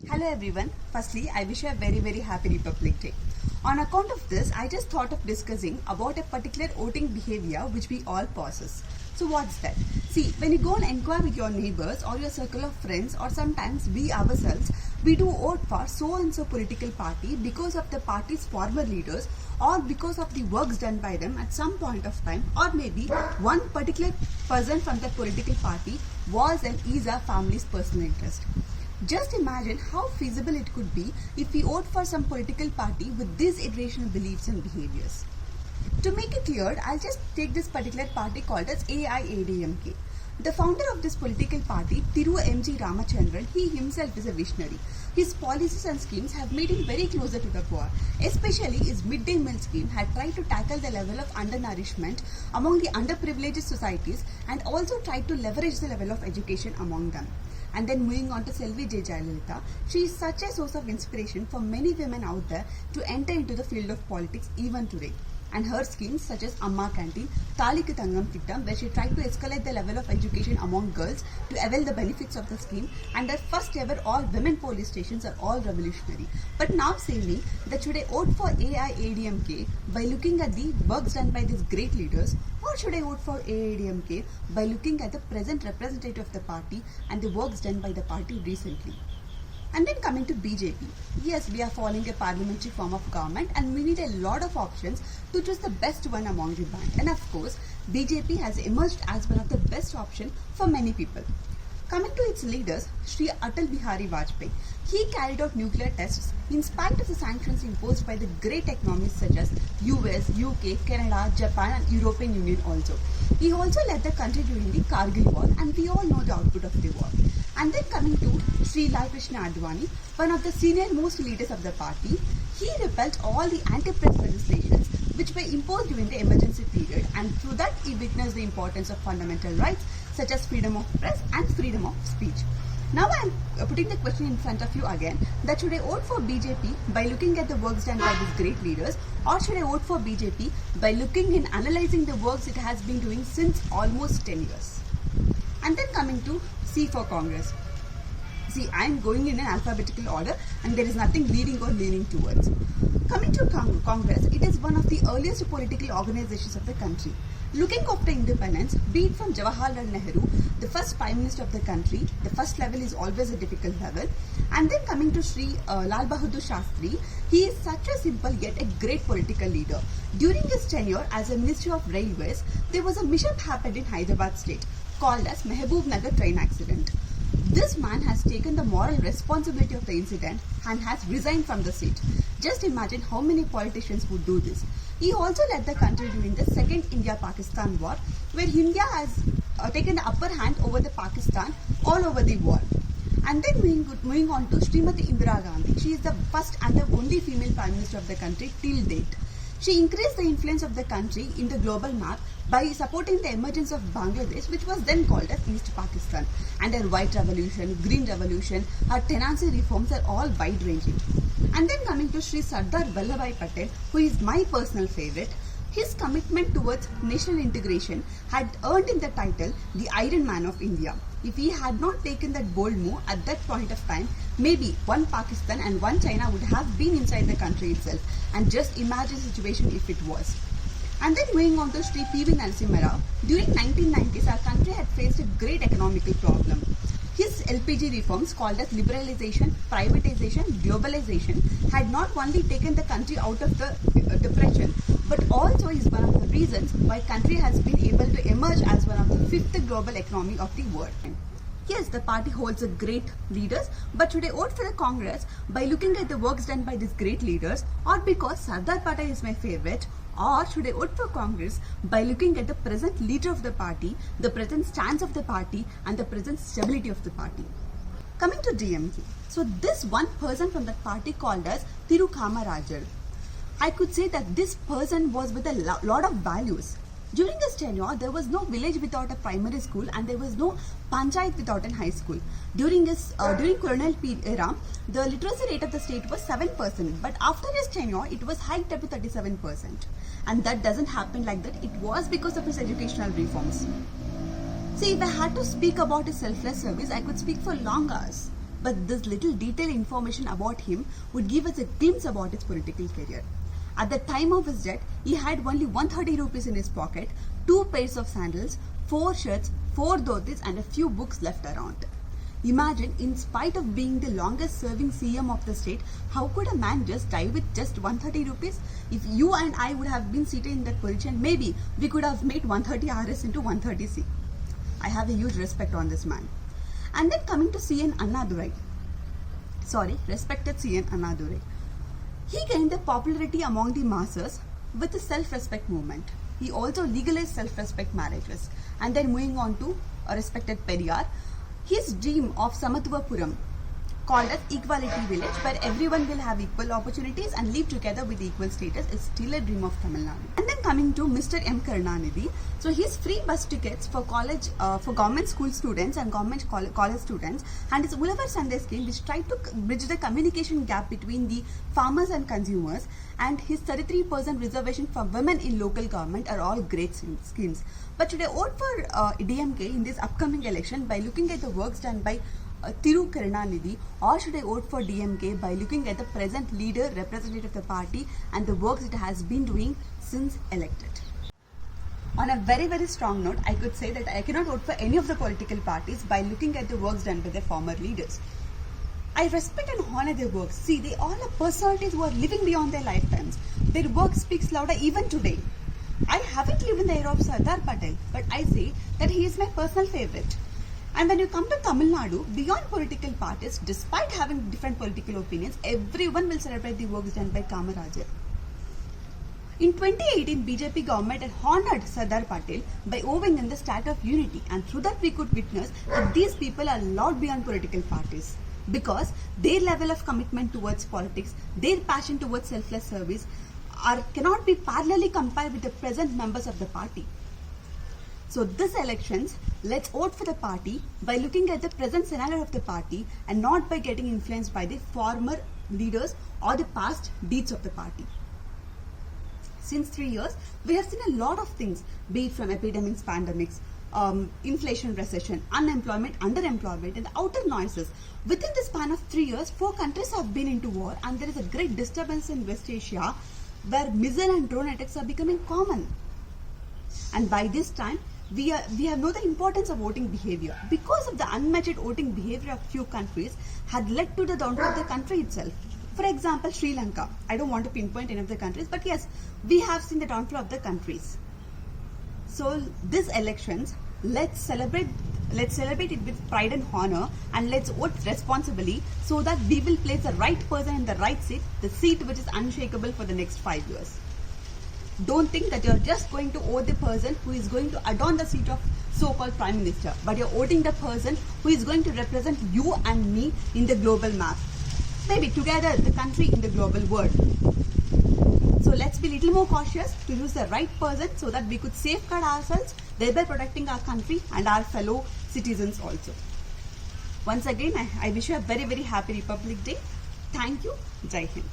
Hello everyone. Firstly, I wish you a very happy Republic Day. On account of this, I just thought of discussing about a particular voting behavior which we all possess. So what's that? See, when you go and inquire with your neighbors or your circle of friends, or sometimes we ourselves, we do vote for so and so political party because of the party's former leaders or because of the works done by them at some point of time, or maybe one particular person from that political party was and is our family's personal interest. Just imagine how feasible it could be if we vote for some political party with these irrational beliefs and behaviors. To make it clear, I'll just take this particular party called as AIADMK. The founder of this political party, Thiru M.G. Ramachandran, he himself is a visionary. His policies and schemes have made him very closer to the poor. Especially his midday meal scheme had tried to tackle the level of undernourishment among the underprivileged societies and also tried to leverage the level of education among them. And then moving on to Selvi J. Jayalalitha, she is such a source of inspiration for many women out there to enter into the field of politics even today. And her schemes such as Amma Canteen, Thaliki Thangam Tittam, where she tried to escalate the level of education among girls to avail the benefits of the scheme, and her first ever all women police stations are all revolutionary. But now say me that should I vote for AIADMK by looking at the works done by these great leaders, or should I vote for AIADMK by looking at the present representative of the party and the works done by the party recently? And then coming to BJP, yes, we are following a parliamentary form of government and we need a lot of options to choose the best one among the band. And of course, BJP has emerged as one of the best options for many people. Coming to its leaders, Sri Atal Bihari Vajpayee, he carried out nuclear tests in spite of the sanctions imposed by the great economies such as US, UK, Canada, Japan and European Union also. He also led the country during the Kargil war and we all know the output of the war. And then coming to Sri Lal Krishna Advani, one of the senior most leaders of the party, he repelled all the anti-press legislations which were imposed during the emergency period, and through that he witnessed the importance of fundamental rights such as freedom of press and freedom of speech. Now I am putting the question in front of you again, that should I vote for BJP by looking at the works done by these great leaders, or should I vote for BJP by looking and analyzing the works it has been doing since almost 10 years. And then coming to C for Congress. See, I am going in an alphabetical order and there is nothing leading or leaning towards. Coming to Congress, it is one of the earliest political organizations of the country. Looking after independence, be it from Jawaharlal Nehru, the first Prime Minister of the country, the first level is always a difficult level. And then coming to Sri Lal Bahadur Shastri, he is such a simple yet a great political leader. During his tenure as a Minister of Railways, there was a mishap happened in Hyderabad state called as Mehboob Nagar train accident. This man has taken the moral responsibility of the incident and has resigned from the seat. Just imagine how many politicians would do this. He also led the country during the second India-Pakistan war, where India has taken the upper hand over the Pakistan all over the world. And then moving on to Srimati Indira Gandhi. She is the first and the only female Prime Minister of the country till date. She increased the influence of the country in the global map by supporting the emergence of Bangladesh, which was then called as East Pakistan. And her White Revolution, Green Revolution, her tenancy reforms are all wide-ranging. And then coming to Sri Sardar Vallabhbhai Patel, who is my personal favorite, his commitment towards national integration had earned him the title the Iron Man of India. If he had not taken that bold move at that point of time, maybe one Pakistan and one China would have been inside the country itself. And just imagine the situation if it was. And then moving on to Sri P.V. Narasimha Rao, during 1990s our country had faced a great economical problem. His LPG reforms called as liberalization, privatization, globalization had not only taken the country out of the depression, but also is one of the reasons why country has been able to emerge as one of the fifth global economy of the world. Yes, the party holds a great leaders, but should I vote for the Congress by looking at the works done by these great leaders, or because Sardar Patel is my favorite, or should I vote for Congress by looking at the present leader of the party, the present stance of the party and the present stability of the party? Coming to DMK, so this one person from that party called as Thiru Kamarajal. I could say that this person was with a lot of values. During his tenure, there was no village without a primary school and there was no panchayat without a high school. During colonial era, the literacy rate of the state was 7%, but after his tenure, it was hiked up to 37%. And that doesn't happen like that. It was because of his educational reforms. See, if I had to speak about his selfless service, I could speak for long hours. but this little detailed information about him would give us a glimpse about his political career. At the time of his death, he had only 130 rupees in his pocket, 2 pairs of sandals, 4 shirts, 4 dhotis and a few books left around. Imagine, in spite of being the longest serving CM of the state, how could a man just die with just 130 rupees? If you and I would have been seated in that position, maybe we could have made 130 RS into 130C. I have a huge respect on this man. And then coming to CN Annadurai. Respected CN Annadurai. He gained the popularity among the masses with the self-respect movement. He also legalized self-respect marriages. And then moving on to a respected Periyar, his dream of Samatvapuram, called as Equality Village, where everyone will have equal opportunities and live together with equal status, is still a dream of Tamil Nadu. And then coming to Mr. M. Karunanidhi, so his free bus tickets for college, for government school students and government college students, and his Ulavar Sunday scheme, which tried to bridge the communication gap between the farmers and consumers, and his 33% reservation for women in local government are all great schemes. But should I vote for DMK in this upcoming election by looking at the works done by Thiru Karunanidhi, or should I vote for DMK by looking at the present leader, representative of the party and the works it has been doing since elected? On a very, very strong note, I could say that I cannot vote for any of the political parties by looking at the works done by their former leaders. I respect and honor their works. See, they all are personalities who are living beyond their lifetimes. Their work speaks louder even today. I haven't lived in the era of Sardar Patel, but I say that he is my personal favorite. And when you come to Tamil Nadu, beyond political parties, despite having different political opinions, everyone will celebrate the works done by Kamarajar. In 2018, BJP government had honored Sardar Patel by owing him the statue of unity, and through that we could witness that these people are loved beyond political parties, because their level of commitment towards politics, their passion towards selfless service cannot be parallelly compared with the present members of the party. So this elections, let's vote for the party by looking at the present scenario of the party and not by getting influenced by the former leaders or the past deeds of the party. Since 3 years, we have seen a lot of things, be it from epidemics, pandemics, inflation, recession, unemployment, underemployment, and the outer noises. Within the span of 3 years, 4 countries have been into war, and there is a great disturbance in West Asia where missile and drone attacks are becoming common. And by this time, we have know the importance of voting behavior, because of the unmatched voting behavior of few countries had led to the downfall of the country itself. For example, Sri Lanka. I don't want to pinpoint any of the countries, but yes, we have seen the downfall of the countries. So these elections, let's celebrate it with pride and honor, and let's vote responsibly so that we will place the right person in the right seat, the seat which is unshakable for the next 5 years. Don't think that you're just going to vote the person who is going to adorn the seat of so-called Prime Minister, but you're voting the person who is going to represent you and me in the global map. Maybe together the country in the global world. So let's be a little more cautious to use the right person so that we could safeguard ourselves, thereby protecting our country and our fellow citizens also. Once again, I wish you a very, very happy Republic Day. Thank you. Jai Hind.